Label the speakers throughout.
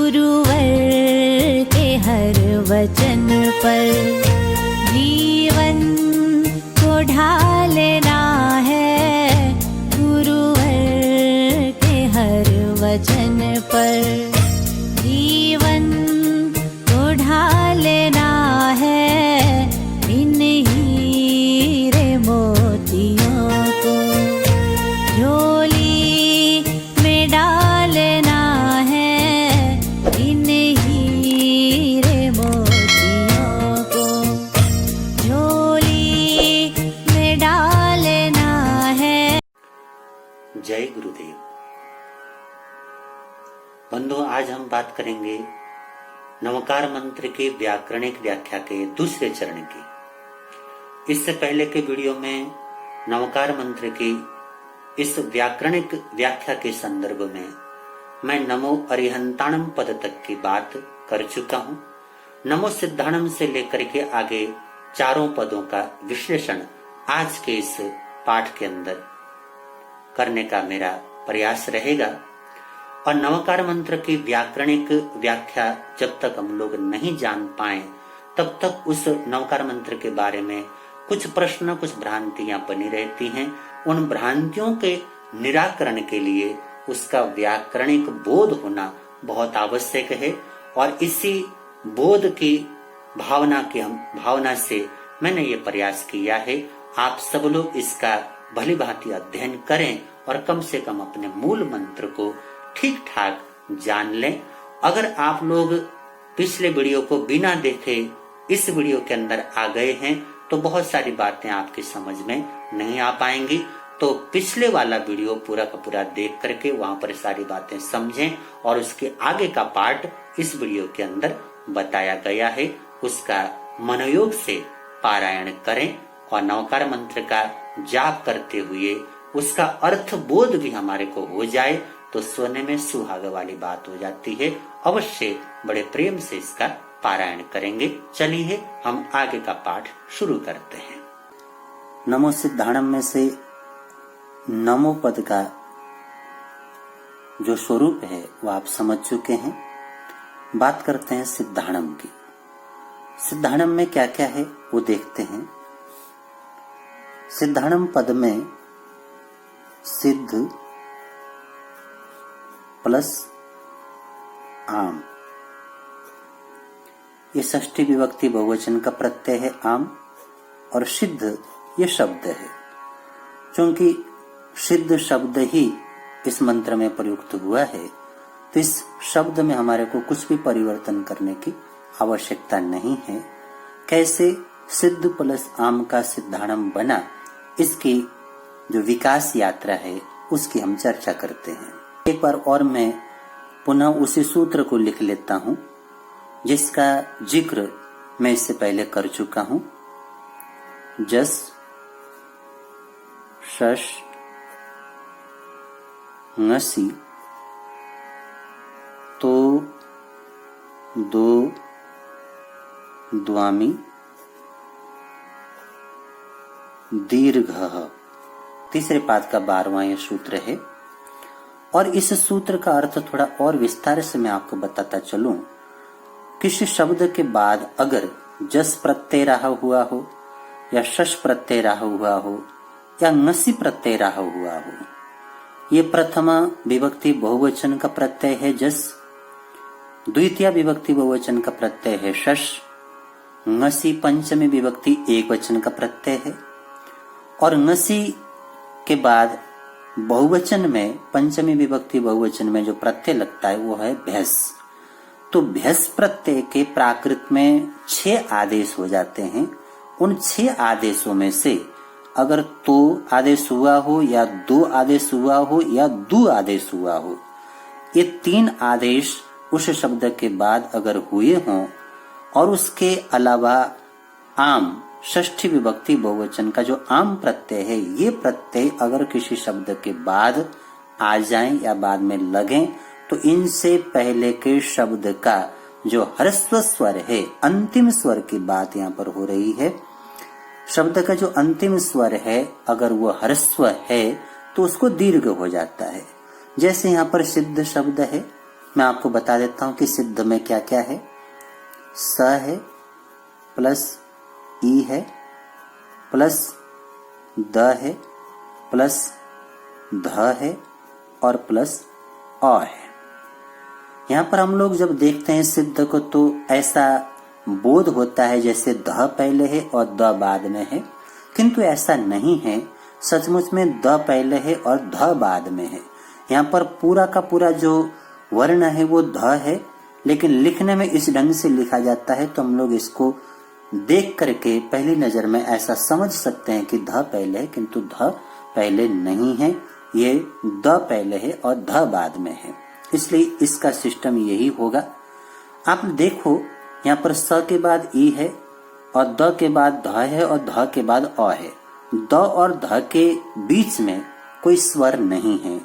Speaker 1: गुरुवर के हर वचन पर जीवन को ढालना है। गुरुवर के हर वचन पर जीवन को ढालना है। इन हीरे मोतियों को झोली में डालना है। इन हीरे मोतियों को झोली में डालना है।
Speaker 2: जय गुरुदेव। बंधु, आज हम बात करेंगे नमकार मंत्र के व्याकरणिक व्याख्या के दूसरे चरण की। इससे पहले के वीडियो में नमकार मंत्र की इस व्याकरणिक व्याख्या के संदर्भ में मैं नमो अरिहंताणम पद तक की बात कर चुका हूं। नमो सिद्धाणम से लेकर के आगे चारों पदों का विश्लेषण आज के इस पाठ के अंदर करने का मेरा प्रयास रहेगा। और नमकार मंत्र की व्याकरणिक व्याख्या जब तक हम लोग नहीं जान पाए तब तक उस नमकार मंत्र के बारे में कुछ प्रश्न, कुछ भ्रांतियां बनी रहती हैं। उन भ्रांतियों के निराकरण के लिए उसका व्याकरणिक बोध होना बहुत आवश्यक है। और इसी बोध की भावना से मैंने ये प्रयास किया है आप सब लोग इसका भली भांति अध्ययन करें और कम से कम अपने मूल मंत्र को ठीक ठाक जान लें। अगर आप लोग पिछले वीडियो को बिना देखे इस वीडियो के अंदर आ गए हैं तो बहुत सारी बातें आपकी समझ में नहीं आ पाएंगी। तो पिछले वाला वीडियो पूरा का पूरा देख करके वहां पर सारी बातें समझें और उसके आगे का पार्ट इस वीडियो के अंदर बताया गया है, उसका मनोयोग से पारायण करें और नमकार मंत्र का जाप करते हुए उसका अर्थ बोध भी हमारे को हो जाए तो सोने में सुहागा वाली बात हो जाती है। अवश्य बड़े प्रेम से इसका पारायण करेंगे। चलिए हम आगे का पाठ शुरू करते हैं। नमो सिद्धाणम में से नमो पद का जो स्वरूप है वो आप समझ चुके हैं। बात करते हैं सिद्धाणम की। सिद्धाणम में क्या क्या है वो देखते हैं। सिद्धाणम पद में सिद्ध प्लस आम, ये षष्ठी विभक्ति बहुवचन का प्रत्यय है आम, और सिद्ध ये शब्द है। क्योंकि सिद्ध शब्द ही इस मंत्र में प्रयुक्त हुआ है तो इस शब्द में हमारे को कुछ भी परिवर्तन करने की आवश्यकता नहीं है। कैसे सिद्ध प्लस आम का सिद्धाणम बना, इसकी जो विकास यात्रा है उसकी हम चर्चा करते हैं। एक बार और मैं पुनः उसी सूत्र को लिख लेता हूं जिसका जिक्र मैं इससे पहले कर चुका हूं। जस शश ङसी तो दो द्वामी दीर्घ, तीसरे पाद का 12वां यह सूत्र है। और इस सूत्र का अर्थ थोड़ा और विस्तार से मैं आपको बताता चलूं। किसी शब्द के बाद अगर जस प्रत्यय रहा हुआ हो या शश प्रत्यय रहा हुआ हो या ङसी प्रत्यय रहा हुआ हो, ये प्रथमा विभक्ति बहुवचन का प्रत्यय है जस, द्वितीय विभक्ति बहुवचन का प्रत्यय है शश, ङसी पंचमी विभक्ति एकवचन का प्रत्यय है। और ङसी के बाद बहुवचन में पंचमी विभक्ति बहुवचन में जो प्रत्यय लगता है वो है भ्यस। तो भ्यस प्रत्यय के प्राकृत में 6 आदेश हो जाते हैं। उन 6 आदेशों में से अगर तो आदेश हुआ हो या दो आदेश हुआ हो या दो आदेश हुआ हो, ये 3 आदेश उस शब्द के बाद अगर हुए हों और उसके अलावा आम षष्ठी विभक्ति बहुवचन का जो आम प्रत्यय है, ये प्रत्यय अगर किसी शब्द के बाद आ जाएं या बाद में लगें तो इनसे पहले के शब्द का जो ह्रस्व स्वर है, अंतिम स्वर की बात यहाँ पर हो रही है। शब्द का जो अंतिम स्वर है अगर वो ह्रस्व है तो उसको दीर्घ हो जाता है। जैसे यहाँ पर सिद्ध शब्द है मैं आपको बता देता हूं कि सिद्ध में क्या क्या है। स है प्लस ई है प्लस द है प्लस ध है और प्लस अ है। यहाँ पर हम लोग जब देखते हैं सिद्ध को तो ऐसा बोध होता है जैसे ध पहले है और द बाद में है, किंतु ऐसा नहीं है। सचमुच में द पहले है और ध बाद में है। यहाँ पर पूरा का पूरा जो वर्ण है वो ध है, लेकिन लिखने में इस ढंग से लिखा जाता है तो हम लोग इसको देख करके पहली नजर में ऐसा समझ सकते हैं कि ध पहले है, किंतु ध पहले नहीं है, ये द पहले है और ध बाद में है। इसलिए इसका सिस्टम यही होगा। आप देखो यहाँ पर स के बाद ई है और द के बाद ध है और ध के बाद अ है। द और ध के बीच में कोई स्वर नहीं है।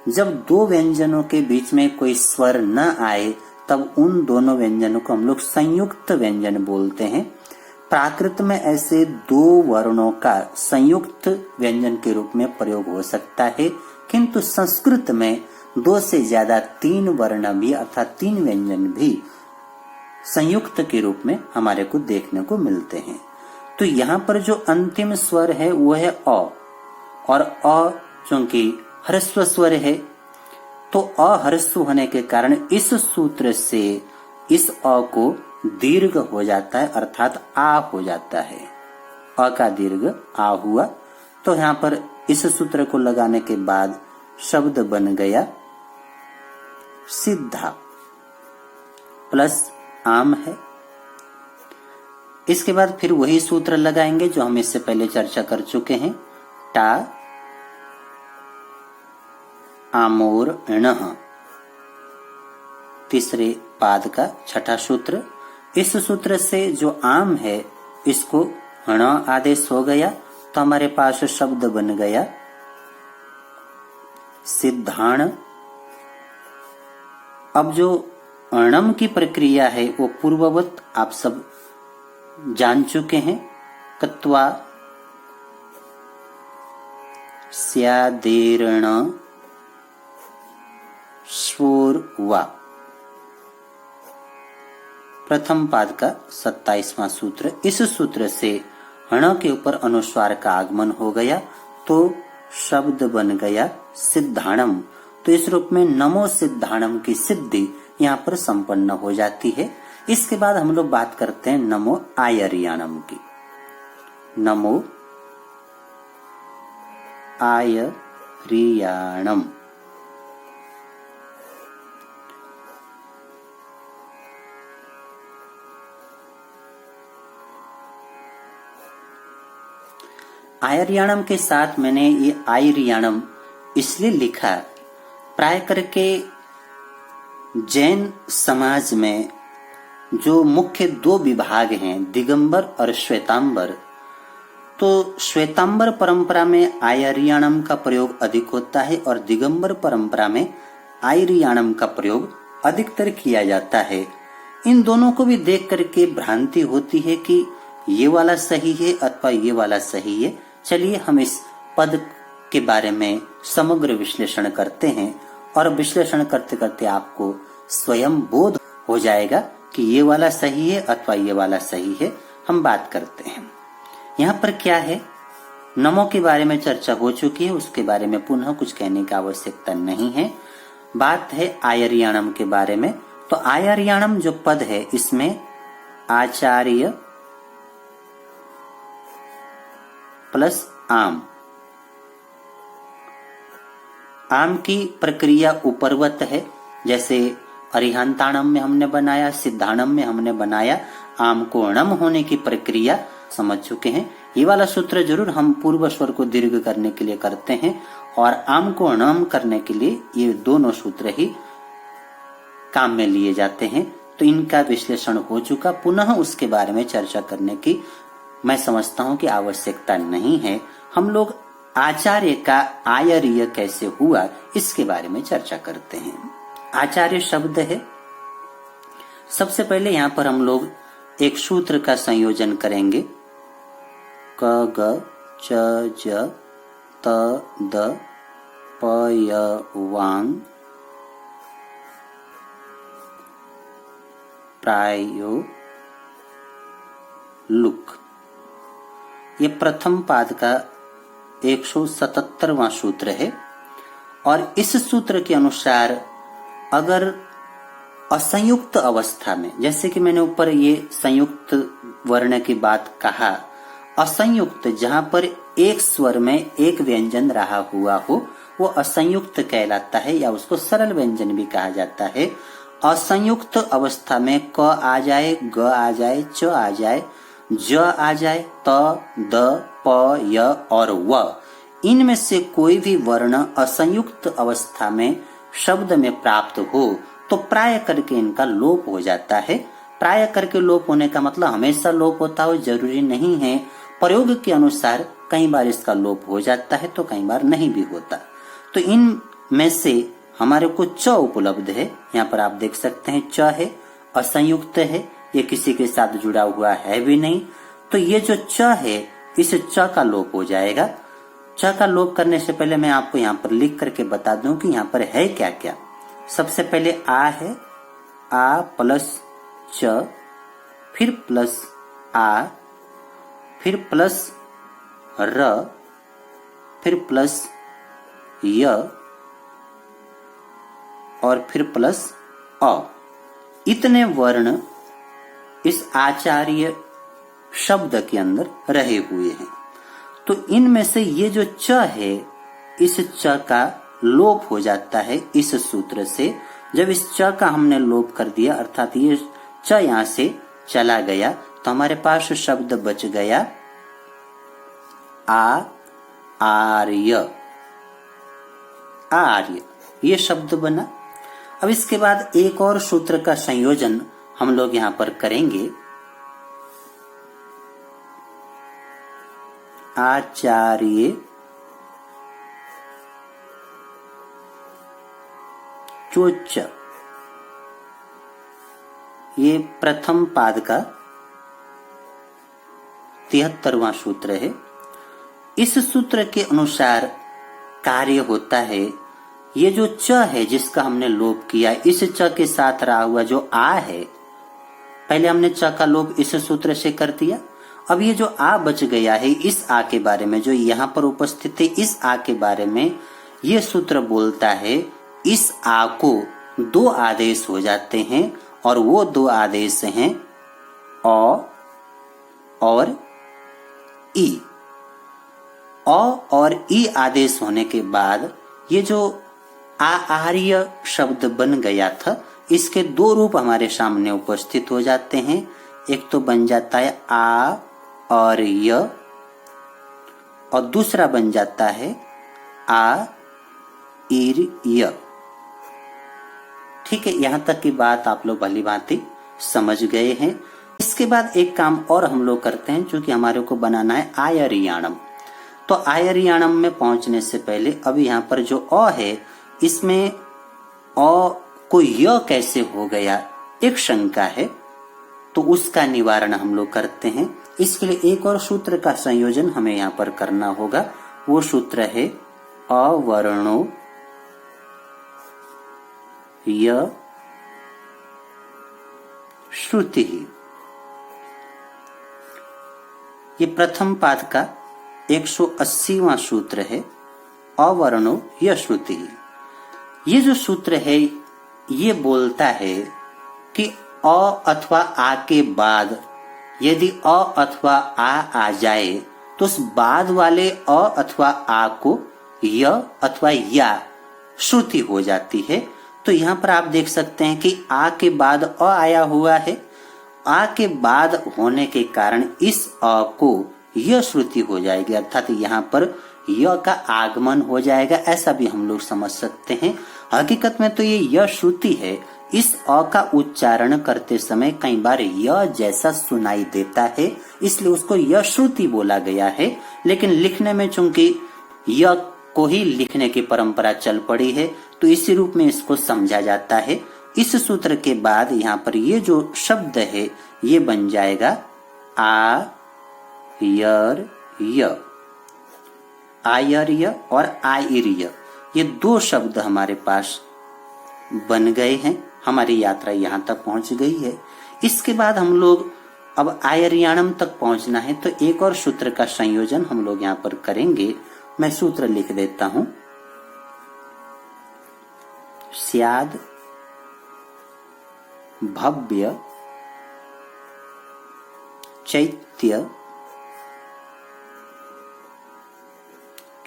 Speaker 2: जब दो व्यंजनों के बीच में कोई स्वर न आए तब उन दोनों व्यंजनों को हम लोग संयुक्त व्यंजन बोलते हैं। प्राकृत में ऐसे दो वर्णों का संयुक्त व्यंजन के रूप में प्रयोग हो सकता है, किंतु संस्कृत में दो से ज्यादा तीन वर्ण भी अर्थात तीन व्यंजन भी संयुक्त के रूप में हमारे को देखने को मिलते हैं। तो यहाँ पर जो अंतिम स्वर है वो है अ, और अ चूंकि ह्रस्व स्वर है तो अह्रस्व होने के कारण इस सूत्र से इस अ को दीर्घ हो जाता है अर्थात आ हो जाता है। अ का दीर्घ आ हुआ। तो यहाँ पर इस सूत्र को लगाने के बाद शब्द बन गया सिद्धा प्लस आम है। इसके बाद फिर वही सूत्र लगाएंगे जो हम इससे पहले चर्चा कर चुके हैं। टा आमोर णः, तीसरे पाद का छठा सूत्र। इस सूत्र से जो आम है इसको ण आदेश हो गया तो हमारे पास शब्द बन गया सिद्धाण। अब जो अणम की प्रक्रिया है वो पूर्ववत आप सब जान चुके हैं। कत्वा स्यादेरण स्वोर्वा, प्रथम पाद का 27वां सूत्र। इस सूत्र से हण के ऊपर अनुस्वार का आगमन हो गया तो शब्द बन गया सिद्धाणम। तो इस रूप में नमो सिद्धाणम की सिद्धि यहाँ पर संपन्न हो जाती है। इसके बाद हम लोग बात करते हैं नमो आयरियाणम की। नमो आयरियाणम। आयरियाणम के साथ मैंने ये आयरियाणम इसलिए लिखा, प्राय करके जैन समाज में जो मुख्य दो विभाग हैं दिगंबर और श्वेतांबर, तो श्वेतांबर परंपरा में आयरियाणम का प्रयोग अधिक होता है और दिगंबर परंपरा में आयरियाणम का प्रयोग अधिकतर किया जाता है। इन दोनों को भी देख करके भ्रांति होती है कि ये वाला सही है अथवा ये वाला सही है। चलिए हम इस पद के बारे में समग्र विश्लेषण करते हैं और विश्लेषण करते करते आपको स्वयं बोध हो जाएगा कि ये वाला सही है अथवा ये वाला सही है। हम बात करते हैं यहाँ पर क्या है। नमो के बारे में चर्चा हो चुकी है, उसके बारे में पुनः कुछ कहने की आवश्यकता नहीं है। बात है आयरियाणम के बारे में। तो आयरियाणम जो पद है इसमें आचार्य प्लस आम, आम की प्रक्रिया उपरवत है। जैसे अरिहंताणम में हमने बनाया, सिद्धाणम में हमने बनाया, आम को अणम होने की प्रक्रिया समझ चुके हैं। ये वाला सूत्र जरूर हम पूर्व स्वर को दीर्घ करने के लिए करते हैं और आम को अणम करने के लिए ये दोनों सूत्र ही काम में लिए जाते हैं। तो इनका विश्लेषण हो चुका, पुनः उसके बारे में चर्चा करने की मैं समझता हूं कि आवश्यकता नहीं है। हम लोग आचार्य का आयर्य कैसे हुआ इसके बारे में चर्चा करते हैं। आचार्य शब्द है। सबसे पहले यहाँ पर हम लोग एक सूत्र का संयोजन करेंगे। क ग च ज त द प य वांग लुक। ये प्रथम पाद का 177वां सूत्र है और इस सूत्र के अनुसार अगर असंयुक्त अवस्था में, जैसे कि मैंने ऊपर ये संयुक्त वर्ण की बात कहा, असंयुक्त जहां पर एक स्वर में एक व्यंजन रहा हुआ हो वो असंयुक्त कहलाता है या उसको सरल व्यंजन भी कहा जाता है। असंयुक्त अवस्था में क आ जाए, ग आ जाए, च आ जाए, ज आ जाए, त, द, प, य और व, इनमें से कोई भी वर्ण असंयुक्त अवस्था में शब्द में प्राप्त हो तो प्राय करके इनका लोप हो जाता है। प्राय करके लोप होने का मतलब हमेशा लोप होता हो जरूरी नहीं है। प्रयोग के अनुसार कई बार इसका लोप हो जाता है तो कई बार नहीं भी होता। तो इन में से हमारे को च उपलब्ध है। यहाँ पर आप देख सकते हैं च है, असंयुक्त है, ये किसी के साथ जुड़ा हुआ है भी नहीं। तो ये जो च है इस च का लोप हो जाएगा। च का लोप करने से पहले मैं आपको यहाँ पर लिख करके बता दूं कि यहाँ पर है क्या क्या। सबसे पहले आ है, आ प्लस च, फिर प्लस आ, फिर प्लस र, फिर प्लस य और फिर प्लस अ। इतने वर्ण इस आचार्य शब्द के अंदर रहे हुए हैं। तो इनमें से ये जो च है इस च का लोप हो जाता है इस सूत्र से। जब इस च का हमने लोप कर दिया अर्थात ये च यहां से चला गया तो हमारे पास शब्द बच गया आर्य। आर्य ये शब्द बना। अब इसके बाद एक और सूत्र का संयोजन हम लोग यहां पर करेंगे। आचार्य चोच, ये प्रथम पाद का 73वां सूत्र है। इस सूत्र के अनुसार कार्य होता है, ये जो च है जिसका हमने लोप किया, इस च के साथ रहा हुआ जो आ है, पहले हमने च का लोप इस सूत्र से कर दिया। अब ये जो आ बच गया है इस आ के बारे में, जो यहाँ पर उपस्थित है इस आ के बारे में ये सूत्र बोलता है इस आ को दो आदेश हो जाते हैं और वो दो आदेश हैं अ और ई। अ और ई आदेश होने के बाद ये जो आर्य शब्द बन गया था इसके दो रूप हमारे सामने उपस्थित हो जाते हैं। एक तो बन जाता है आ और य और दूसरा बन जाता है आ इर य। ठीक है, यहां तक की बात आप लोग भली भांति समझ गए हैं। इसके बाद एक काम और हम लोग करते हैं, चूंकि हमारे को बनाना है आयरियाणम। तो आयरियाणम में पहुंचने से पहले अब यहाँ पर जो अ है इसमें अ को य कैसे हो गया एक शंका है, तो उसका निवारण हम लोग करते हैं। इसके लिए एक और सूत्र का संयोजन हमें यहाँ पर करना होगा। वो सूत्र है अवर्णो य श्रुति। ये प्रथम पाद का 180वां सूत्र है अवर्णो य श्रुति। ये जो सूत्र है ये बोलता है कि अ अथवा आ के बाद यदि अ अथवा आ जाए तो उस बाद वाले अ अथवा आ को य अथवा या श्रुति हो जाती है। तो यहाँ पर आप देख सकते हैं कि आ के बाद अ आया हुआ है। आ के बाद होने के कारण इस अ को य श्रुति हो जाएगी, अर्थात यहाँ पर य का आगमन हो जाएगा, ऐसा भी हम लोग समझ सकते हैं। हकीकत में तो ये य श्रुति है। इस अ का उच्चारण करते समय कई बार य जैसा सुनाई देता है, इसलिए उसको य श्रुति बोला गया है। लेकिन लिखने में चूंकि य को ही लिखने की परंपरा चल पड़ी है तो इसी रूप में इसको समझा जाता है। इस सूत्र के बाद यहाँ पर ये जो शब्द है ये बन जाएगा आ यर य। आयर्य और आयर्य ये दो शब्द हमारे पास बन गए हैं। हमारी यात्रा यहाँ तक पहुंच गई है। इसके बाद हम लोग अब आयरियाणम तक पहुंचना है, तो एक और सूत्र का संयोजन हम लोग यहाँ पर करेंगे। मैं सूत्र लिख देता हूं। स्याद भव्य चैत्य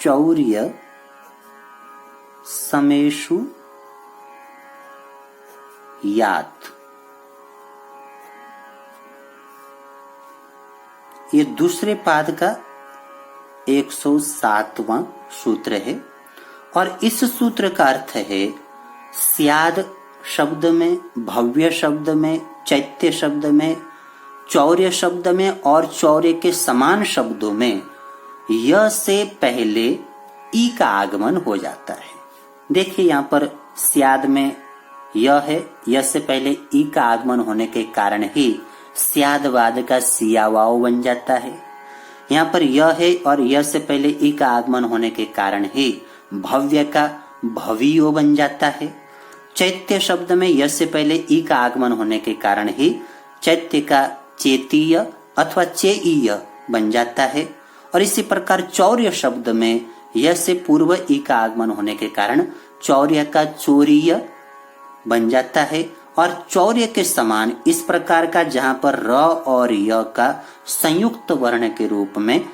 Speaker 2: चौर्य समेषु यात। ये दूसरे पाद का 107वां सूत्र है और इस सूत्र का अर्थ है स्याद शब्द में, भव्य शब्द में, चैत्य शब्द में, चौर्य शब्द में और चौर्य के समान शब्दों में य से पहले ई का आगमन हो जाता है। देखिए यहाँ पर स्याद में य है, य से पहले ई का आगमन होने के कारण ही स्यादवाद का सियावाओ बन जाता है। यहाँ पर य है और य से पहले ई का आगमन होने के कारण ही भव्य का भवियो बन जाता है। चैत्य शब्द में य से पहले ई का आगमन होने के कारण ही चैत्य का चेतीय अथवा चेईय बन जाता है। और इसी प्रकार चौर्य शब्द में य से पूर्व ई का आगमन होने के कारण चौर्य का चोरीय बन जाता है। और चौर्य के समान इस प्रकार का जहां पर र और य का संयुक्त वर्ण के रूप में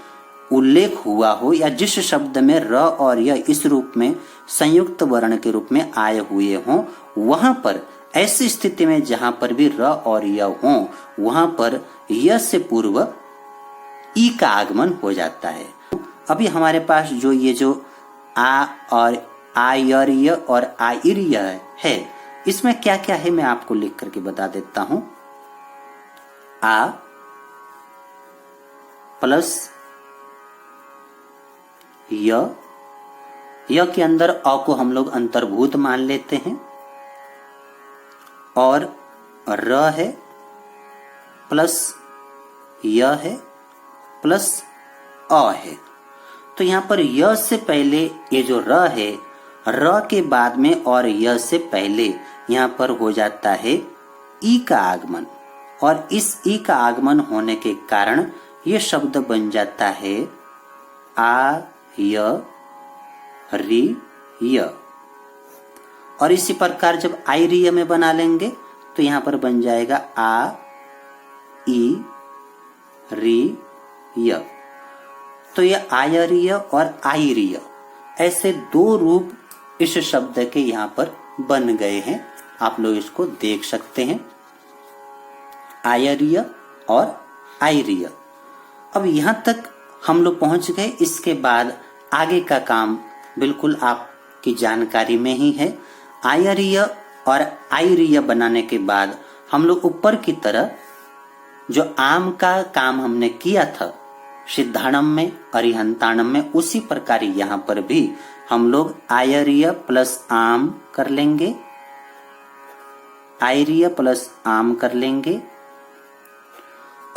Speaker 2: उल्लेख हुआ हो या जिस शब्द में र और य इस रूप में संयुक्त वर्ण के रूप में आए हुए हों, वहां पर ऐसी स्थिति में जहां पर भी र और य हों, वहां पर य से पूर्व ई का आगमन हो जाता है। अभी हमारे पास जो ये जो आ और आयर्य और आयर्य है, इसमें क्या क्या है मैं आपको लिख करके बता देता हूं। आ प्लस य के अंदर अ को हम लोग अंतर्भूत मान लेते हैं और र है प्लस य है प्लस अ है। तो यहाँ पर य से पहले ये जो र है, र के बाद में और य से पहले यहाँ पर हो जाता है ई का आगमन और इस ई का आगमन होने के कारण ये शब्द बन जाता है आ य री य। और इसी प्रकार जब आयरिय में बना लेंगे तो यहाँ पर बन जाएगा आ ई री य। तो ये आयरिय और आयरिय ऐसे दो रूप इस शब्द के यहाँ पर बन गए हैं। आप लोग इसको देख सकते हैं, आयरिय और आयरिय। अब यहाँ तक हम लोग पहुंच गए। इसके बाद आगे का काम बिल्कुल आपकी जानकारी में ही है। आयरिय और आयरिय बनाने के बाद हम लोग ऊपर की तरफ जो आम का काम हमने किया था सिद्धाणम में, अरिहंताणम में, उसी प्रकार यहाँ पर भी हम लोग आयरिय प्लस आम कर लेंगे, आयरिय प्लस आम कर लेंगे।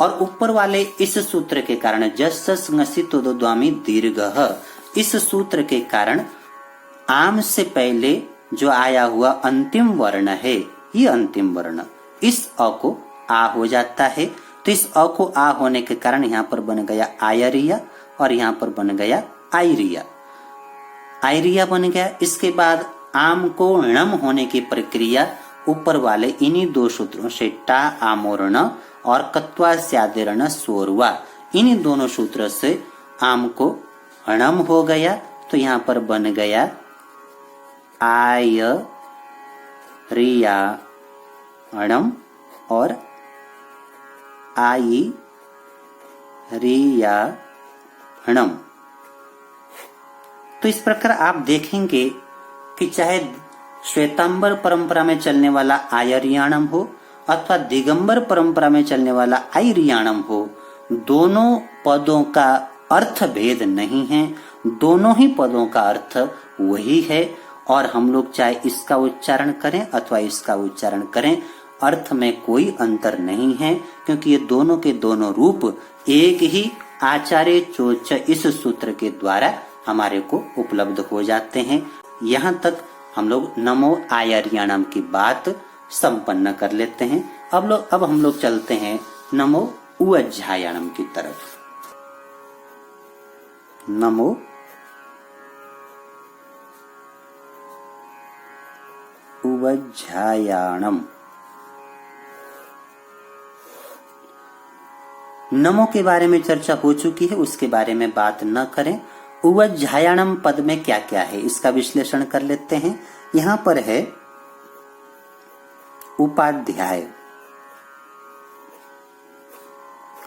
Speaker 2: और ऊपर वाले इस सूत्र के कारण जस ngसितो द्वामी दीर्घ, इस सूत्र के कारण आम से पहले जो आया हुआ अंतिम वर्ण है, ये अंतिम वर्ण इस अ को आ हो जाता है। तो इस अ को आ होने के कारण यहाँ पर बन गया आयरिया और यहाँ पर बन गया आयरिया, आयरिया बन गया। इसके बाद आम को णम होने की प्रक्रिया ऊपर वाले इन्हीं दो सूत्रों से टा आमोर्ण और कत्वा स्यादिर्ण सोरवा, इन्हीं दोनों सूत्रों से आम को णम हो गया। तो यहाँ पर बन गया आय रिया णम और आई रिया णम। तो इस प्रकार आप देखेंगे कि चाहे श्वेतांबर परंपरा में चलने वाला आयरियाणम हो अथवा दिगंबर परंपरा में चलने वाला आयरियाणम हो, दोनों पदों का अर्थ भेद नहीं है, दोनों ही पदों का अर्थ वही है। और हम लोग चाहे इसका उच्चारण करें अथवा इसका उच्चारण करें, अर्थ में कोई अंतर नहीं है, क्योंकि ये दोनों के दोनों रूप एक ही आचार्य चोच इस सूत्र के द्वारा हमारे को उपलब्ध हो जाते हैं। यहाँ तक हम लोग नमो आयरियाणम की बात संपन्न कर लेते हैं। अब हम लोग चलते हैं नमो उवज्झायाणम की तरफ। नमो उवज्झायाणम। नमो के बारे में चर्चा हो चुकी है, उसके बारे में बात न करें। उवज्झायाणम पद में क्या क्या है इसका विश्लेषण कर लेते हैं। यहां पर है उपाध्याय,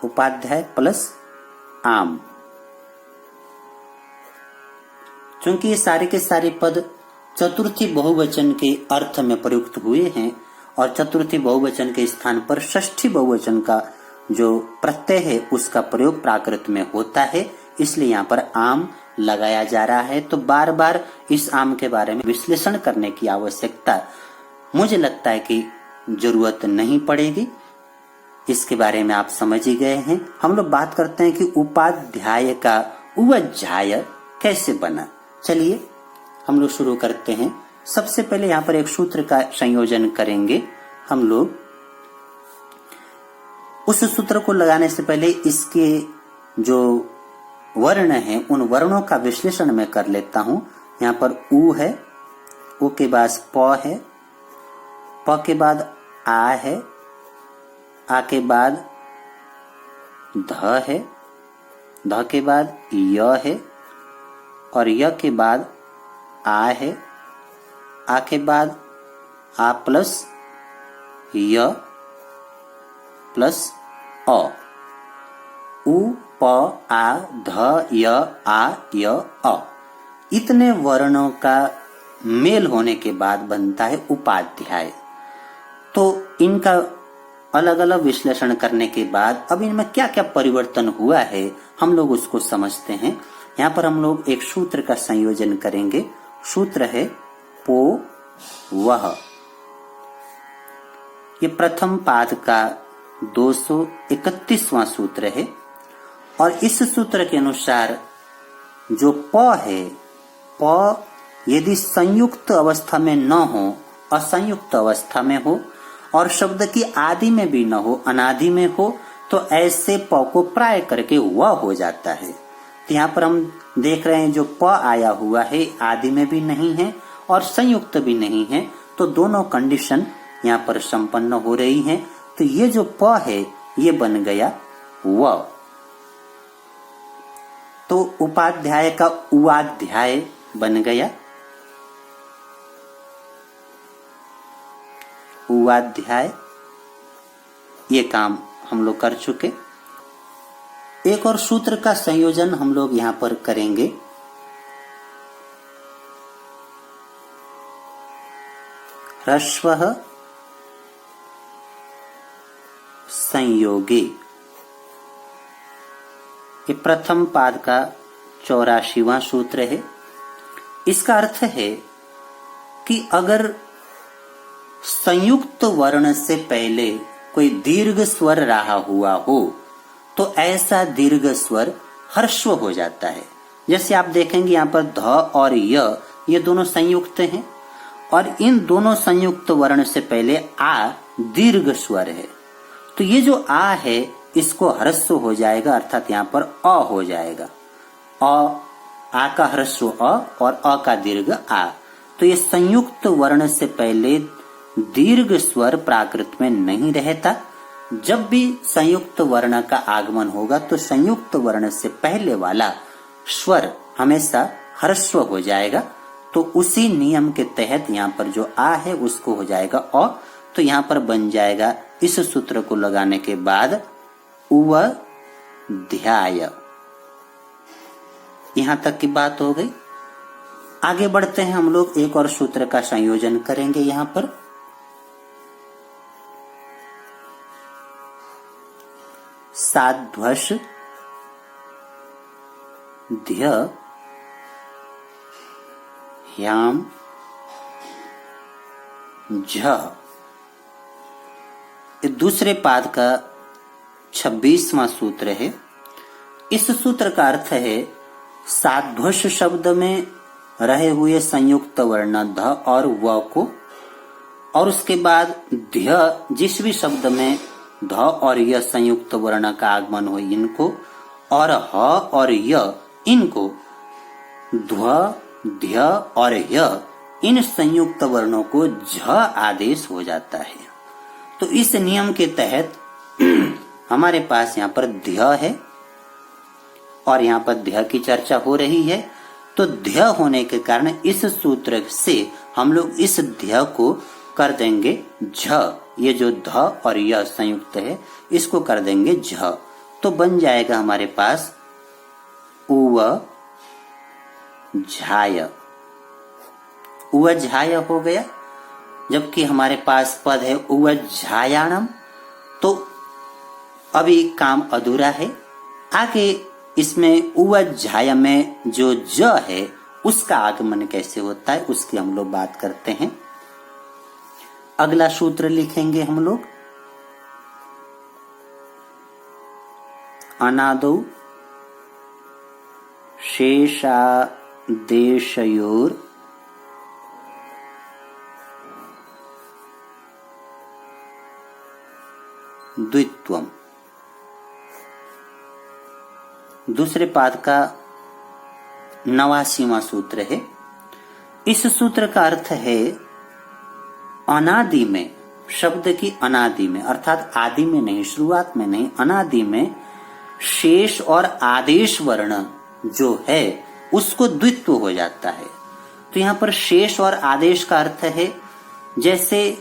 Speaker 2: उपाध्याय प्लस आम। चूंकि ये सारे के सारे पद चतुर्थी बहुवचन के अर्थ में प्रयुक्त हुए हैं और चतुर्थी बहुवचन के स्थान पर षष्ठी बहुवचन का जो प्रत्यय है उसका प्रयोग प्राकृत में होता है, इसलिए यहाँ पर आम लगाया जा रहा है। तो बार बार इस आम के बारे में विश्लेषण करने की आवश्यकता मुझे लगता है कि जरूरत नहीं पड़ेगी। इसके बारे में आप समझ ही गए हैं। हम लोग बात करते हैं कि उपाध्याय का उवज्झाय कैसे बना। चलिए हम लोग शुरू करते हैं। सबसे पहले यहाँ पर एक सूत्र का संयोजन करेंगे हम लोग। उस सूत्र को लगाने से पहले इसके जो वर्ण हैं उन वर्णों का विश्लेषण मैं कर लेता हूं। यहाँ पर उ है, उ के बाद प है, प के बाद आ है, आ के बाद ध है, ध के बाद य है और य के बाद आ है, आ के बाद आ प्लस य प्लस अ। उ प आ ध य आ य अ। इतने वर्णों का मेल होने के बाद बनता है उपाध्याय। तो इनका अलग अलग विश्लेषण करने के बाद अब इनमें क्या क्या परिवर्तन हुआ है हम लोग उसको समझते हैं। यहाँ पर हम लोग एक सूत्र का संयोजन करेंगे। सूत्र है पो वह। ये प्रथम पाद का 231वां सूत्र है और इस सूत्र के अनुसार जो प है, प यदि संयुक्त अवस्था में न हो, असंयुक्त अवस्था में हो और शब्द की आदि में भी न हो, अनादि में हो, तो ऐसे प को प्राय करके व हो जाता है। तो यहाँ पर हम देख रहे हैं जो प आया हुआ है आदि में भी नहीं है और संयुक्त भी नहीं है, तो दोनों कंडीशन यहाँ पर संपन्न हो रही हैं। तो ये जो प है ये बन गया व। तो उपाध्याय का उवाध्याय बन गया, उवाध्याय। ये काम हम लोग कर चुके। एक और सूत्र का संयोजन हम लोग यहां पर करेंगे। ह्रस्वः संयोगे। ये प्रथम पाद का 84वां सूत्र है। इसका अर्थ है कि अगर संयुक्त वर्ण से पहले कोई दीर्घ स्वर रहा हुआ हो तो ऐसा दीर्घ स्वर ह्रस्व हो जाता है। जैसे आप देखेंगे यहाँ पर ध और य ये दोनों संयुक्त हैं और इन दोनों संयुक्त वर्ण से पहले आ दीर्घ स्वर है, तो ये जो आ है इसको ह्रस्व हो जाएगा, अर्थात यहाँ पर अ हो जाएगा। आ का ह्रस्व अ और अ का दीर्घ आ। तो ये संयुक्त वर्ण से पहले दीर्घ स्वर प्राकृत में नहीं रहता। जब भी संयुक्त वर्ण का आगमन होगा तो संयुक्त वर्ण से पहले वाला स्वर हमेशा ह्रस्व हो जाएगा। तो उसी नियम के तहत यहाँ पर जो आ है उसको हो जाएगा अ। तो यहाँ पर बन जाएगा इस सूत्र को लगाने के बाद उवध्याय। यहां तक की बात हो गई। आगे बढ़ते हैं हम लोग, एक और सूत्र का संयोजन करेंगे यहां पर। साध्वश ध्य ह्याम झ। दूसरे पाद का 26वां सूत्र है। इस सूत्र का अर्थ है साध्वश शब्द में रहे हुए संयुक्त वर्ण ध और व को और उसके बाद ध्य, जिस भी शब्द में ध और य संयुक्त वर्ण का आगमन हो इनको, और ह और य इनको, ध्व, ध्य और य इन संयुक्त वर्णों को झ आदेश हो जाता है। तो इस नियम के तहत हमारे पास यहाँ पर ध्य है और यहाँ पर ध्य की चर्चा हो रही है। तो ध्य होने के कारण इस सूत्र से हम लोग इस ध्य को कर देंगे झ। ये जो ध और य संयुक्त है इसको कर देंगे झ। तो बन जाएगा हमारे पास उव झाय। उवझाय हो गया। जबकि हमारे पास पद है उवझायाणम, तो अभी काम अधूरा है। आगे इसमें उवझाय में जो ज है उसका आगमन कैसे होता है उसकी हम लोग बात करते हैं। अगला सूत्र लिखेंगे हम लोग, अनादौ शेषादेशयोर द्वित्वम। दूसरे पाद का 89वां सूत्र है। इस सूत्र का अर्थ है अनादि में, शब्द की अनादि में अर्थात आदि में नहीं, शुरुआत में नहीं, अनादि में शेष और आदेश वर्ण जो है उसको द्वित्व हो जाता है। तो यहाँ पर शेष और आदेश का अर्थ है जैसे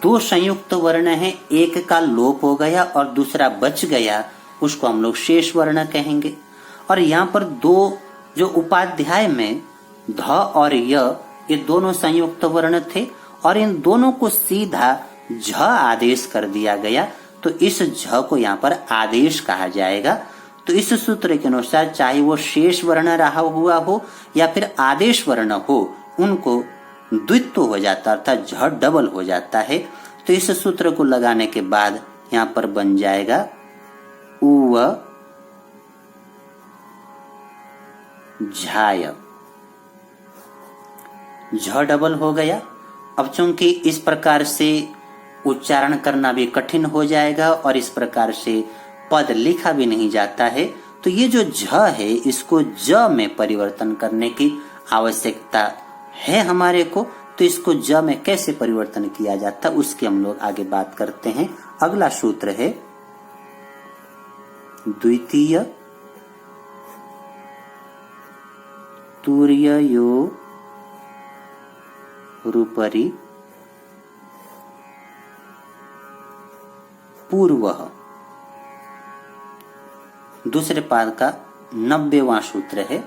Speaker 2: दो संयुक्त वर्ण है, एक का लोप हो गया और दूसरा बच गया, उसको हम लोग शेष वर्ण कहेंगे। और यहाँ पर दो जो उपाध्याय में ध और य ये दोनों संयुक्त वर्ण थे और इन दोनों को सीधा झ आदेश कर दिया गया, तो इस झ को यहाँ पर आदेश कहा जाएगा। तो इस सूत्र के अनुसार चाहे वो शेष वर्ण रहा हुआ हो या फिर आदेश वर्ण हो, उनको द्वित्व हो जाता अर्थात झ डबल हो जाता है। तो इस सूत्र को लगाने के बाद यहाँ पर बन जाएगा उव झाय। झ डबल हो गया। अब चूंकि इस प्रकार से उच्चारण करना भी कठिन हो जाएगा और इस प्रकार से पद लिखा भी नहीं जाता है, तो ये जो झ है इसको ज में परिवर्तन करने की आवश्यकता है हमारे को। तो इसको ज में कैसे परिवर्तन किया जाता है उसकी हम लोग आगे बात करते हैं। अगला सूत्र है द्वितीय तुर्ययो रूपरि पूर्वः। दूसरे पाद का 90वां सूत्र है।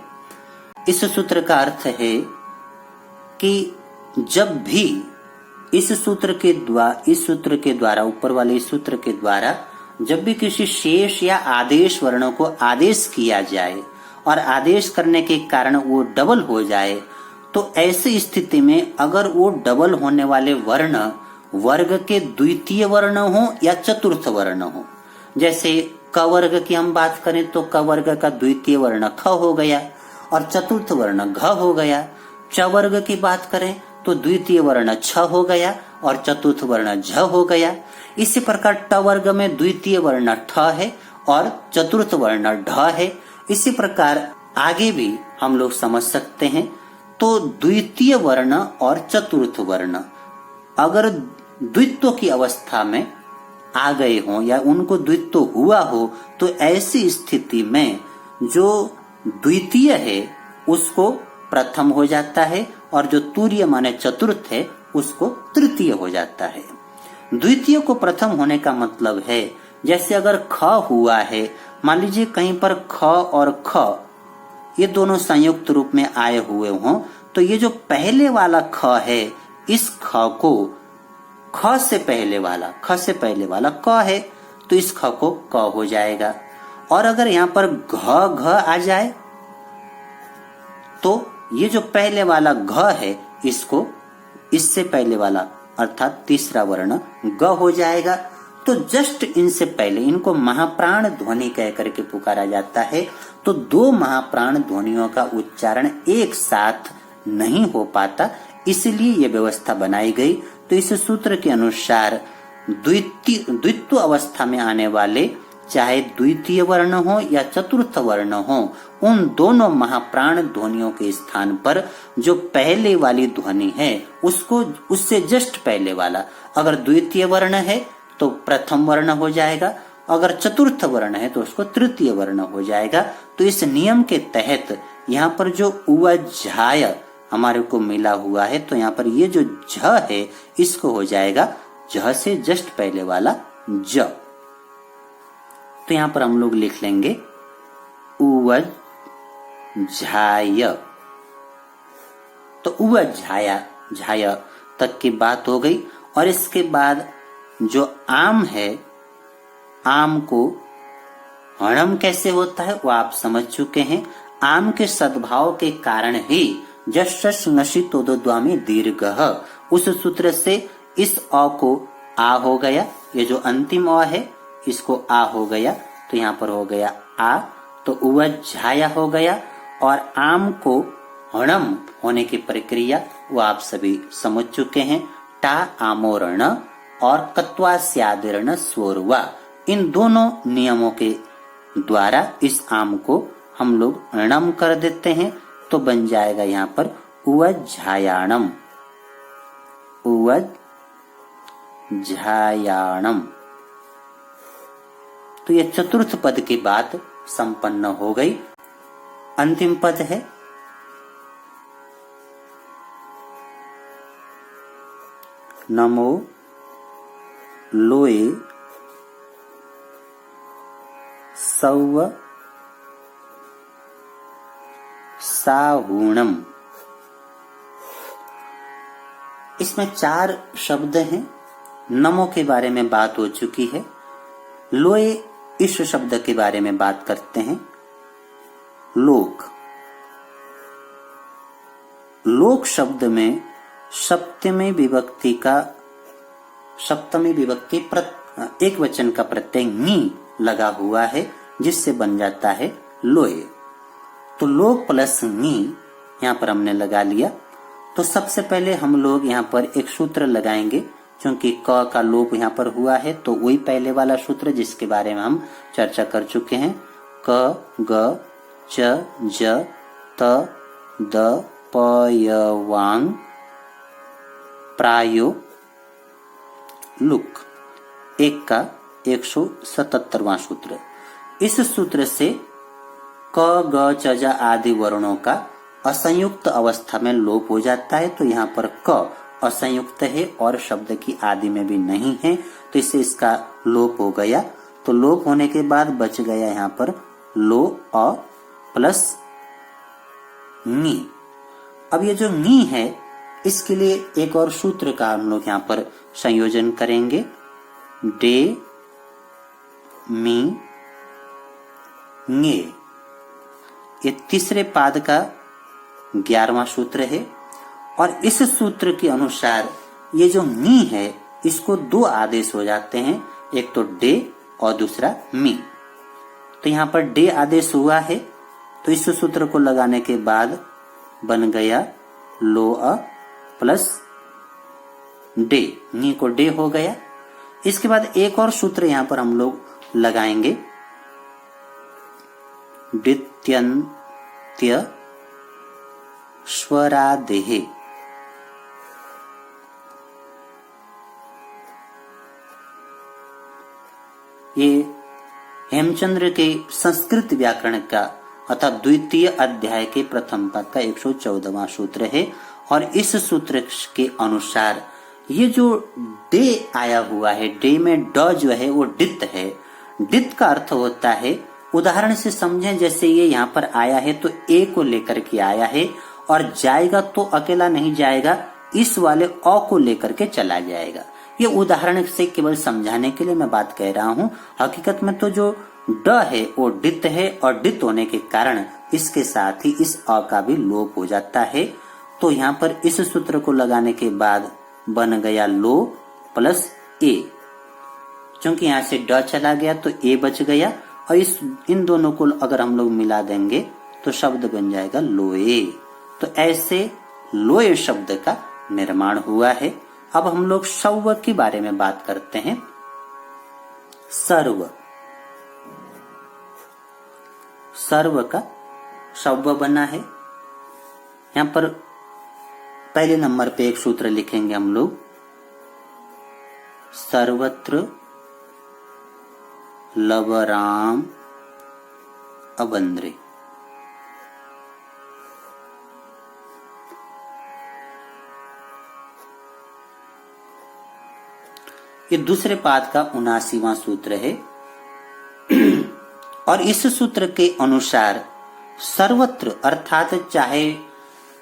Speaker 2: इस सूत्र का अर्थ है कि जब भी इस सूत्र के द्वारा ऊपर वाले इस सूत्र के द्वारा जब भी किसी शेष या आदेश वर्ण को आदेश किया जाए और आदेश करने के कारण वो डबल हो जाए, तो ऐसी स्थिति में अगर वो डबल होने वाले वर्ण वर्ग के द्वितीय वर्ण हो या चतुर्थ वर्ण हो, जैसे क वर्ग की हम बात करें तो क वर्ग का द्वितीय वर्ण ख हो गया और चतुर्थ वर्ण घ हो गया। च वर्ग की बात करें तो द्वितीय वर्ण छ हो गया और चतुर्थ वर्ण झ हो गया। इसी प्रकार ट वर्ग में द्वितीय वर्ण ठ है और चतुर्थ वर्ण ढ है। इसी प्रकार आगे भी हम लोग समझ सकते हैं। तो द्वितीय वर्ण और चतुर्थ वर्ण अगर द्वित्व की अवस्था में आ गए हों या उनको द्वित्व हुआ हो, तो ऐसी स्थिति में जो द्वितीय है उसको प्रथम हो जाता है और जो तुर्य माने चतुर्थ है उसको तृतीय हो जाता है। द्वितीय को प्रथम होने का मतलब है जैसे अगर ख हुआ है, मान लीजिए कहीं पर ख और ख ये दोनों संयुक्त रूप में आए हुए हों, तो ये जो पहले वाला ख है इस ख को ख से पहले वाला क है तो इस ख को क हो जाएगा। और अगर यहाँ पर घ आ जाए तो ये जो पहले वाला घ है इसको इससे पहले वाला अर्थात तीसरा वर्ण ग हो जाएगा। तो जस्ट इनसे पहले इनको महाप्राण ध्वनि कह करके पुकारा जाता है। तो दो महाप्राण ध्वनियों का उच्चारण एक साथ नहीं हो पाता, इसलिए ये व्यवस्था बनाई गई। तो इस सूत्र के अनुसार द्वित्व अवस्था में आने वाले चाहे द्वितीय वर्ण हो या चतुर्थ वर्ण हो, उन दोनों महाप्राण ध्वनियों के स्थान पर जो पहले वाली ध्वनि है उसको उससे जस्ट पहले वाला, अगर द्वितीय वर्ण है तो प्रथम वर्ण हो जाएगा, अगर चतुर्थ वर्ण है तो उसको तृतीय वर्ण हो जाएगा। तो इस नियम के तहत यहाँ पर जो उवज्झाय हमारे को मिला हुआ है, तो यहाँ पर ये जो झ है इसको हो जाएगा झ से जस्ट पहले वाला ज। तो यहाँ पर हम लोग लिख लेंगे उवज्झाय। तो उवज्झाया झाय तक की बात हो गई। और इसके बाद जो आम है, आम को हणम कैसे होता है वो आप समझ चुके हैं। आम के सद्भाव के कारण ही जश नशितोद्वामी दीर्घ, उस सूत्र से इस अ को आ हो गया, ये जो अंतिम अ है इसको आ हो गया, तो यहाँ पर हो गया आ, तो उवज्झाया हो गया। और आम को हणम होने की प्रक्रिया वो आप सभी समझ चुके हैं। टा आमोरण और कत्वास्यादिर्ण स्वरवा, इन दोनों नियमों के द्वारा इस आम को हम लोग णम कर देते हैं, तो बन जाएगा यहाँ पर उवज्झायाणम, उवज्झायाणम। तो ये चतुर्थ पद की बात संपन्न हो गई। अंतिम पद है नमो लोए सौव साहूणम। इसमें 4 शब्द हैं। नमो के बारे में बात हो चुकी है। लोए इस शब्द के बारे में बात करते हैं। लोक, लोक शब्द में सप्तमी विभक्ति एक वचन का प्रत्यय नी लगा हुआ है, जिससे बन जाता है लोए। तो लोक प्लस नी यहाँ पर हमने लगा लिया। तो सबसे पहले हम लोग यहाँ पर एक सूत्र लगाएंगे, क्योंकि क का लोप यहाँ पर हुआ है, तो वही पहले वाला सूत्र जिसके बारे में हम चर्चा कर चुके हैं। क ग च ज त द प य वांग प्रायो लुक, एक का 177वां सूत्र। इस सूत्र से क ग च ज आदि वर्णों का असंयुक्त अवस्था में लोप हो जाता है। तो यहाँ पर क असंयुक्त है और शब्द की आदि में भी नहीं है, तो इससे इसका लोप हो गया। तो लोप होने के बाद बच गया यहाँ पर लो अ प्लस नी। अब ये जो नी है इसके लिए एक और सूत्र का हम लोग यहाँ पर संयोजन करेंगे। डे मी ङे, ये तीसरे पाद का 11वां सूत्र है। और इस सूत्र के अनुसार ये जो मी है इसको 2 आदेश हो जाते हैं, एक तो डे और दूसरा मी। तो यहाँ पर डे आदेश हुआ है, तो इस सूत्र को लगाने के बाद बन गया लो अ प्लस डे, नी को डे हो गया। इसके बाद एक और सूत्र यहाँ पर हम लोग लगाएंगे, डित्यंत्य स्वरादेहे। ये हेमचंद्र के संस्कृत व्याकरण का अर्थात द्वितीय अध्याय के प्रथम पद का 114वां सूत्र है। और इस सूत्र के अनुसार ये जो डे आया हुआ है, डे में ड जो है वो डित है। डित का अर्थ होता है, उदाहरण से समझें, जैसे ये यहाँ पर आया है तो ए को लेकर के आया है, और जाएगा तो अकेला नहीं जाएगा, इस वाले अ को लेकर के चला जाएगा। ये उदाहरण से केवल समझाने के लिए मैं बात कह रहा हूँ। हकीकत में तो जो ड है वो डित है, और डित होने के कारण इसके साथ ही इस अ का भी लोप हो जाता है। तो यहाँ पर इस सूत्र को लगाने के बाद बन गया लो प्लस ए। क्योंकि यहाँ से ड चला गया तो ए बच गया, और इन दोनों को अगर हम लोग मिला देंगे तो शब्द बन जाएगा लोए। तो ऐसे लोए शब्द का निर्माण हुआ है। अब हम लोग शव्व के बारे में बात करते हैं। सर्व, सर्व का शव्व बना है। यहां पर पहले नंबर पे एक सूत्र लिखेंगे हम लोग, सर्वत्र लवराम अबंद्रे। ये दूसरे पाद का 79वां सूत्र है और इस सूत्र के अनुसार सर्वत्र अर्थात चाहे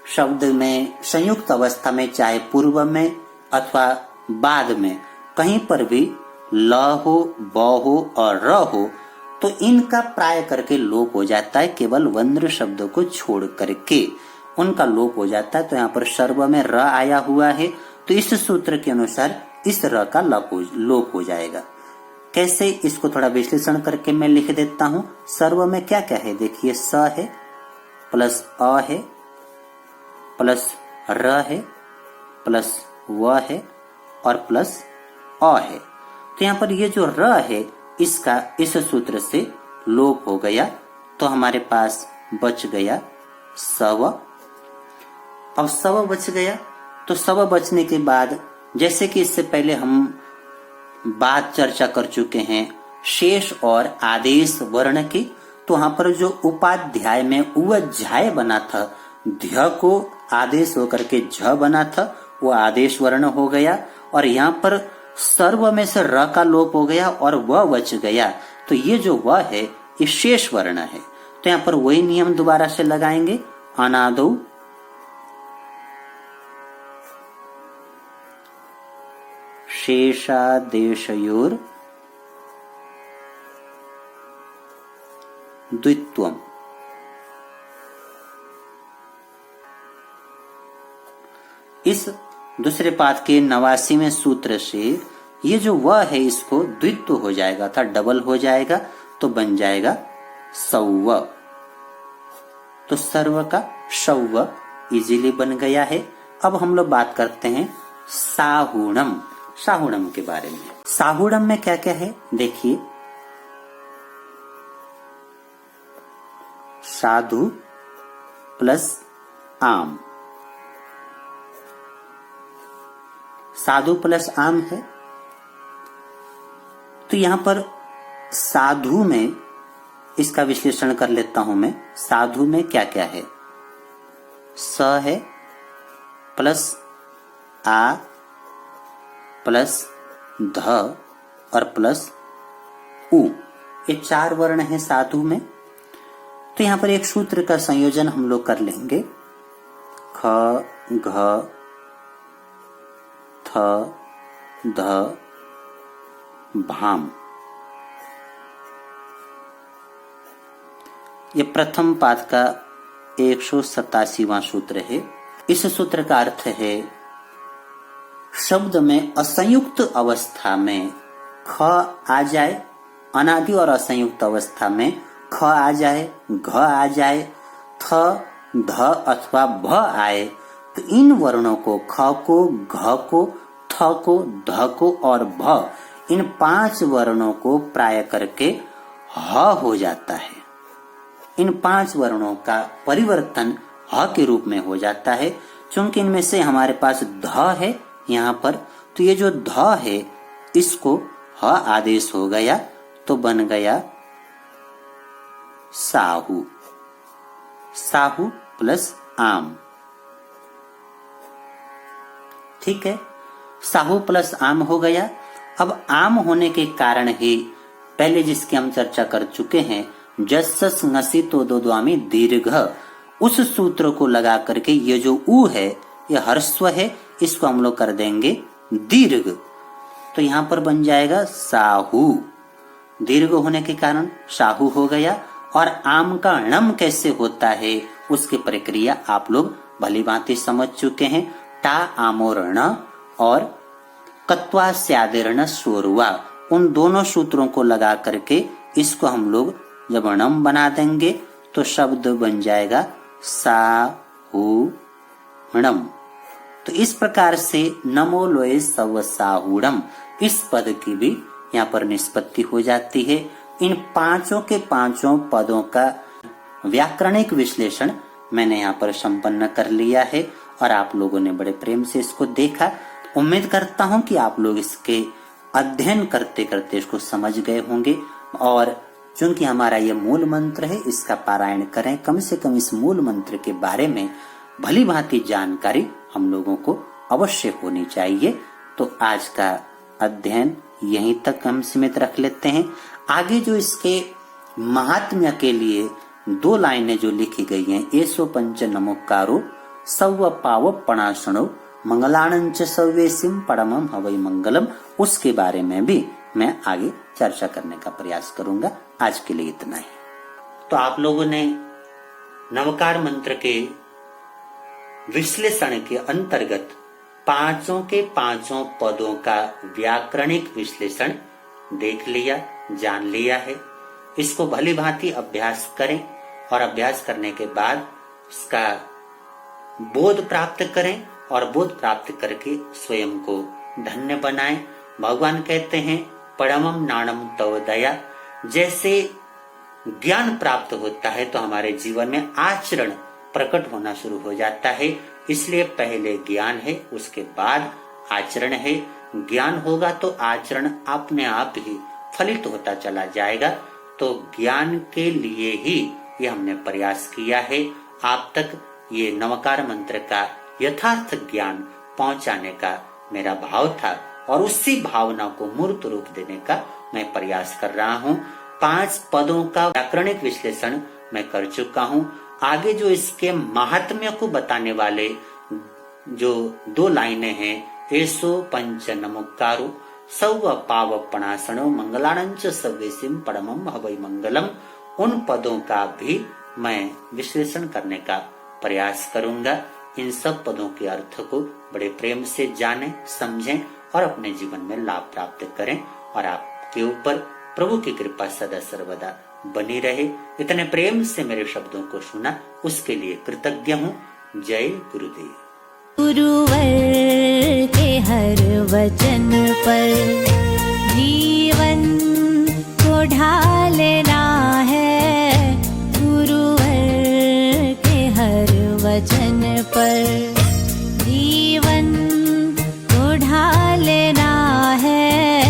Speaker 2: शब्द में संयुक्त अवस्था में, चाहे पूर्व में अथवा बाद में, कहीं पर भी ल हो, ब हो और र हो तो इनका प्राय करके लोप हो जाता है, केवल वंद्र शब्दों को छोड़ करके उनका लोप हो जाता है। तो यहाँ पर सर्व में र आया हुआ है तो इस सूत्र के अनुसार इस र का लोप हो जाएगा। कैसे, इसको थोड़ा विश्लेषण करके मैं लिख देता हूं। सर्व में क्या क्या है, देखिए स है प्लस अ है प्लस र है प्लस व है और प्लस अ है। तो यहाँ पर ये जो र है इसका इस सूत्र से लोप हो गया तो हमारे पास बच गया सव। अब सव बच गया तो सव बचने के बाद, जैसे कि इससे पहले हम बात चर्चा कर चुके हैं शेष और आदेश वर्ण की, तो वहां पर जो उपाध्याय में उज्जाय बना था, ध्य को आदेश होकर के झ बना था, वो आदेश वर्ण हो गया और यहाँ पर सर्व में से र का लोप हो गया और व बच गया। तो ये जो व है ये शेष वर्ण है। तो यहाँ पर वही नियम दोबारा से लगाएंगे, अनादौ शेषादेशयोर द्वित्वम्। इस दूसरे पाद के 89वें सूत्र से ये जो व है इसको द्वित्व हो जाएगा था, डबल हो जाएगा तो बन जाएगा सौव। तो सर्व का शव्व इजीली बन गया है। अब हम लोग बात करते हैं साहुणम, साहुणम के बारे में। साहुणम में क्या क्या है देखिए, साधु प्लस आम, साधु प्लस आम है। तो यहां पर साधु में इसका विश्लेषण कर लेता हूं मैं। साधु में क्या क्या है, स है प्लस आ प्लस ध और प्लस उ, ये 4 वर्ण है साधु में। तो यहां पर एक सूत्र का संयोजन हम लोग कर लेंगे, ख घ थ ध भाम। ये प्रथम पाद का 187वां सूत्र है। इस सूत्र का अर्थ है शब्द में असंयुक्त अवस्था में ख आ जाए, अनादि और असंयुक्त अवस्था में ख आ जाए, घ आ जाए, थ ध अथवा भ आए तो इन वर्णों को, ख को, घ को, थ को, ध को और भ, इन 5 वर्णों को प्राय करके ह हो जाता है। इन 5 वर्णों का परिवर्तन ह के रूप में हो जाता है। चूंकि इनमें से हमारे पास ध है यहाँ पर, तो ये जो ध है इसको ह आदेश हो गया तो बन गया साहु। साहु प्लस आम, ठीक है, साहु प्लस आम हो गया। अब आम होने के कारण ही पहले जिसकी हम चर्चा कर चुके हैं, जस्सस ngसितो दोद्वामी दीर्घ, उस सूत्र को लगा करके ये जो उ है ये हर्स्व है, इसको हम लोग कर देंगे दीर्घ। तो यहां पर बन जाएगा साहू, दीर्घ होने के कारण साहू हो गया। और आम का णम कैसे होता है उसकी प्रक्रिया आप लोग भली भांति समझ चुके हैं। टा आमोर ण और कत्वा स्यादिर्ण स्वरुआ, उन दोनों सूत्रों को लगा करके इसको हम लोग जब णम बना देंगे तो शब्द बन जाएगा साहुणम। तो इस प्रकार से नमो लोए सव साहूड़म इस पद की भी यहाँ पर निष्पत्ति हो जाती है। इन पांचों के पांचों पदों का व्याकरणिक विश्लेषण मैंने यहाँ पर संपन्न कर लिया है और आप लोगों ने बड़े प्रेम से इसको देखा। उम्मीद करता हूं कि आप लोग इसके अध्ययन करते करते इसको समझ गए होंगे और चूंकि हमारा ये मूल मंत्र है इसका पारायण करें। कम से कम इस मूल मंत्र के बारे में भली भांति जानकारी हम लोगों को अवश्य होनी चाहिए। तो आज का अध्ययन यहीं तक हम सीमित रख लेते हैं। आगे जो इसके महात्म्य के लिए 2 लाइनें जो लिखी गई हैं, एसो पंच नमोकारो सव पाव पणाशणो मंगलानंच सव्यसिम परमम हवै मंगलम, उसके बारे में भी मैं आगे चर्चा करने का प्रयास करूंगा। आज के लिए इतना ही। तो आप लोगों ने नवकार मंत्र के विश्लेषण के अंतर्गत पांचों के पांचों पदों का व्याकरणिक विश्लेषण देख लिया, जान लिया है। इसको भली भांति अभ्यास करें और अभ्यास करने के बाद इसका बोध प्राप्त करें और बोध प्राप्त करके स्वयं को धन्य बनाएं। भगवान कहते हैं परमम नाणम तव दया। जैसे ज्ञान प्राप्त होता है तो हमारे जीवन में आचरण प्रकट होना शुरू हो जाता है। इसलिए पहले ज्ञान है, उसके बाद आचरण है। ज्ञान होगा तो आचरण अपने आप ही फलित होता चला जाएगा। तो ज्ञान के लिए ही ये हमने प्रयास किया है। आप तक ये नवकार मंत्र का यथार्थ ज्ञान पहुंचाने का मेरा भाव था और उसी भावना को मूर्त रूप देने का मैं प्रयास कर रहा हूँ। 5 पदों का व्याकरणिक विश्लेषण मैं कर चुका हूँ। आगे जो इसके महात्म्य को बताने वाले जो 2 लाइनें हैं, एसो पंच नमोकारो सव पाव पणासणो मंगलानंच सव्यसिम परमम हवै मंगलम, उन पदों का भी मैं विश्लेषण करने का प्रयास करूंगा। इन सब पदों के अर्थ को बड़े प्रेम से जानें, समझें और अपने जीवन में लाभ प्राप्त करें और आपके ऊपर प्रभु की कृपा सदा सर्वदा बनी रहे। इतने प्रेम से मेरे शब्दों को सुना, उसके लिए कृतज्ञ हूँ। जय गुरुदेव।
Speaker 1: गुरुवर के हर वचन पर जीवन को ढालना